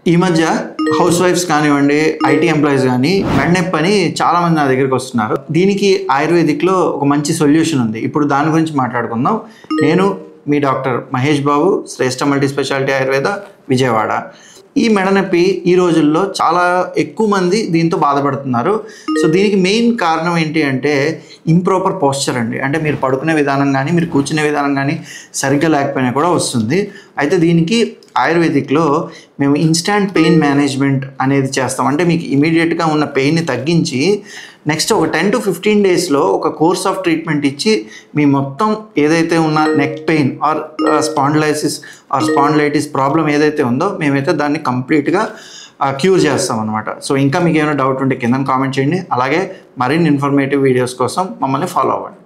ఈ మధ్య house wives కానివ్వండి, ఐటీ ఎంప్లాయీస్ కానీ మెడనొప్పి అని చాలామంది నా దగ్గరికి వస్తున్నారు. దీనికి ఆయుర్వేదిక్లో ఒక మంచి సొల్యూషన్ ఉంది. ఇప్పుడు దాని గురించి మాట్లాడుకుందాం. నేను మీ డాక్టర్ మహేష్ బాబు, శ్రేష్ఠ మల్టీ స్పెషాలిటీ ఆయుర్వేద, విజయవాడ. ఈ మెడనొప్పి ఈ రోజుల్లో చాలా ఎక్కువ మంది దీంతో బాధపడుతున్నారు. సో దీనికి మెయిన్ కారణం ఏంటి అంటే ఇంప్రాపర్ పోస్చర్ అండి. అంటే మీరు పడుకునే విధానం కానీ, మీరు కూర్చునే విధానం కానీ సరిగ్గా లేకపోయినా కూడా వస్తుంది. అయితే దీనికి ఆయుర్వేదిక్లో మేము ఇన్స్టాంట్ పెయిన్ మేనేజ్మెంట్ అనేది చేస్తాం. అంటే మీకు ఇమీడియట్గా ఉన్న పెయిన్ని తగ్గించి నెక్స్ట్ ఒక 10 to 15 డేస్లో ఒక కోర్స్ ఆఫ్ ట్రీట్మెంట్ ఇచ్చి మీ మొత్తం ఏదైతే ఉన్న neck pain or spondylosis or spondylitis problem ఏదైతే ఉందో మేమైతే దాన్ని కంప్లీట్గా క్యూర్ చేస్తాం అనమాట. సో ఇంకా మీకు ఏమైనా డౌట్ ఉంటే కింద కామెంట్ చేయండి. అలాగే మరిన్ని ఇన్ఫర్మేటివ్ వీడియోస్ కోసం మమ్మల్ని ఫాలో అవ్వండి.